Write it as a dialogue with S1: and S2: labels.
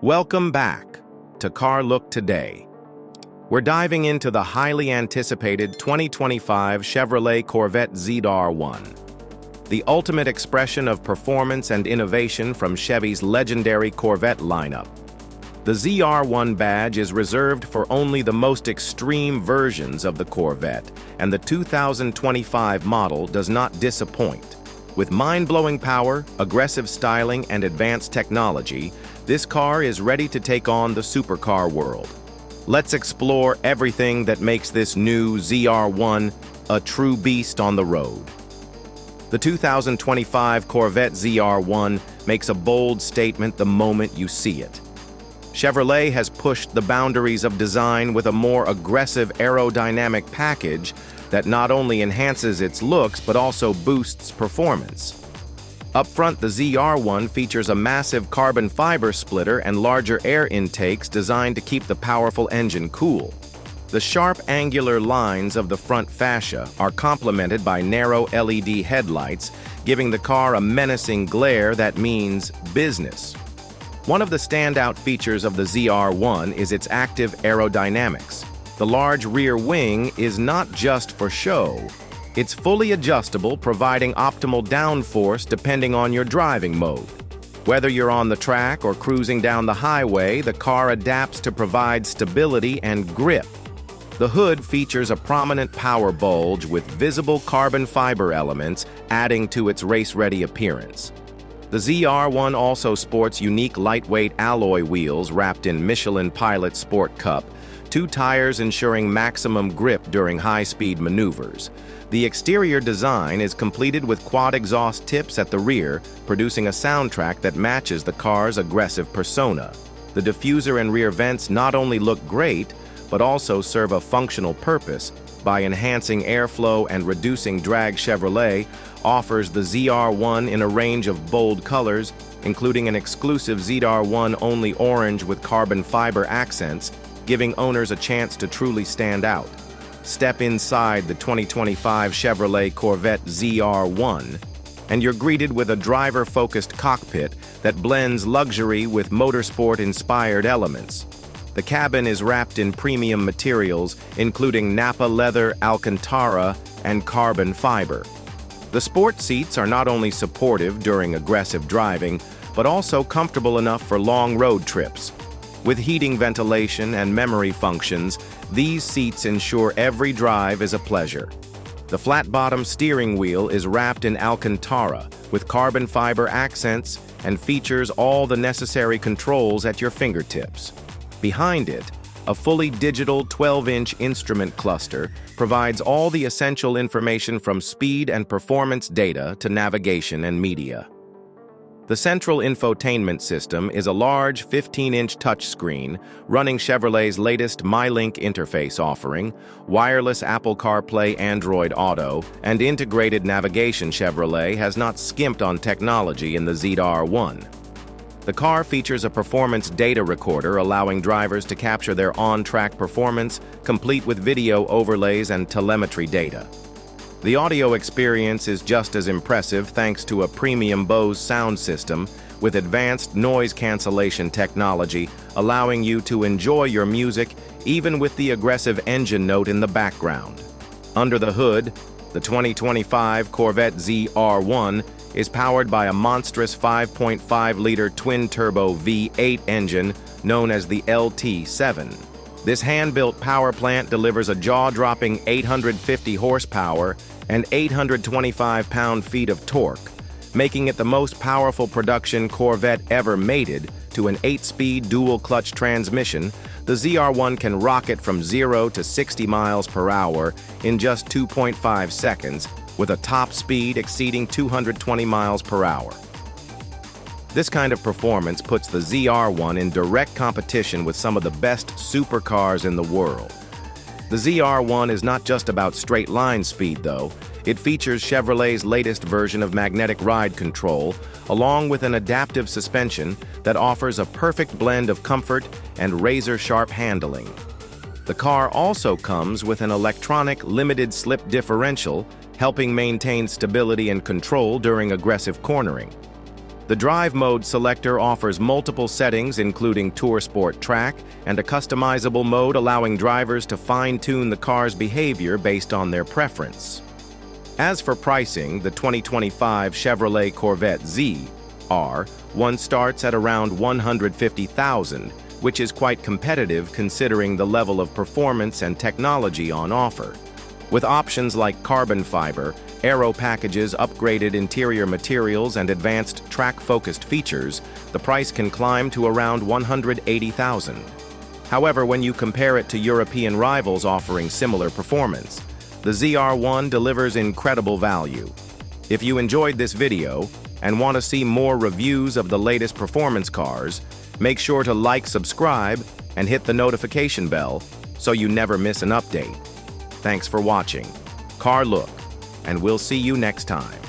S1: Welcome back to Car Look Today. We're diving into the highly anticipated 2025 Chevrolet Corvette ZR1, the ultimate expression of performance and innovation from Chevy's legendary Corvette lineup. The ZR1 badge is reserved for only the most extreme versions of the Corvette, and the 2025 model does not disappoint. With mind-blowing power, aggressive styling, and advanced technology, this car is ready to take on the supercar world. Let's explore everything that makes this new ZR1 a true beast on the road. The 2025 Corvette ZR1 makes a bold statement the moment you see it. Chevrolet has pushed the boundaries of design with a more aggressive aerodynamic package that not only enhances its looks but also boosts performance. Up front, the ZR1 features a massive carbon fiber splitter and larger air intakes designed to keep the powerful engine cool. The sharp angular lines of the front fascia are complemented by narrow LED headlights, giving the car a menacing glare that means business. One of the standout features of the ZR1 is its active aerodynamics. The large rear wing is not just for show. It's fully adjustable, providing optimal downforce depending on your driving mode. Whether you're on the track or cruising down the highway, the car adapts to provide stability and grip. The hood features a prominent power bulge with visible carbon fiber elements, adding to its race-ready appearance. The ZR1 also sports unique lightweight alloy wheels wrapped in Michelin Pilot Sport Cup, two tires ensuring maximum grip during high-speed maneuvers. The exterior design is completed with quad exhaust tips at the rear, producing a soundtrack that matches the car's aggressive persona. The diffuser and rear vents not only look great, but also serve a functional purpose. By enhancing airflow and reducing drag, Chevrolet offers the ZR1 in a range of bold colors, including an exclusive ZR1 only orange with carbon fiber accents, giving owners a chance to truly stand out. Step inside the 2025 Chevrolet Corvette ZR1, and you're greeted with a driver-focused cockpit that blends luxury with motorsport-inspired elements. The cabin is wrapped in premium materials, including Napa leather, Alcantara, and carbon fiber. The sport seats are not only supportive during aggressive driving, but also comfortable enough for long road trips. With heating, ventilation, and memory functions, these seats ensure every drive is a pleasure. The flat-bottom steering wheel is wrapped in Alcantara with carbon fiber accents and features all the necessary controls at your fingertips. Behind it, a fully digital 12-inch instrument cluster provides all the essential information from speed and performance data to navigation and media. The central infotainment system is a large 15-inch touchscreen running Chevrolet's latest MyLink interface offering, wireless Apple CarPlay, Android Auto, and integrated navigation. Chevrolet has not skimped on technology in the ZR1. The car features a performance data recorder allowing drivers to capture their on-track performance, complete with video overlays and telemetry data. The audio experience is just as impressive thanks to a premium Bose sound system with advanced noise cancellation technology, allowing you to enjoy your music even with the aggressive engine note in the background. Under the hood, the 2025 Corvette ZR1 is powered by a monstrous 5.5-liter twin-turbo V8 engine known as the LT7. This hand-built power plant delivers a jaw-dropping 850 horsepower and 825 pound-feet of torque, making it the most powerful production Corvette ever mated. To an 8-speed dual-clutch transmission, the ZR1 can rocket from 0 to 60 miles per hour in just 2.5 seconds, with a top speed exceeding 220 miles per hour. This kind of performance puts the ZR1 in direct competition with some of the best supercars in the world. The ZR1 is not just about straight-line speed, though. It features Chevrolet's latest version of magnetic ride control, along with an adaptive suspension that offers a perfect blend of comfort and razor-sharp handling. The car also comes with an electronic limited-slip differential, helping maintain stability and control during aggressive cornering. The Drive Mode selector offers multiple settings including Tour Sport Track and a customizable mode allowing drivers to fine-tune the car's behavior based on their preference. As for pricing, the 2025 Chevrolet Corvette ZR1 starts at around $150,000, which is quite competitive considering the level of performance and technology on offer. With options like carbon fiber, Aero packages, upgraded interior materials, and advanced track-focused features, the price can climb to around $180,000. However, when you compare it to European rivals offering similar performance, the ZR1 delivers incredible value. If you enjoyed this video and want to see more reviews of the latest performance cars, make sure to like, subscribe, and hit the notification bell so you never miss an update. Thanks for watching Car Look, and we'll see you next time.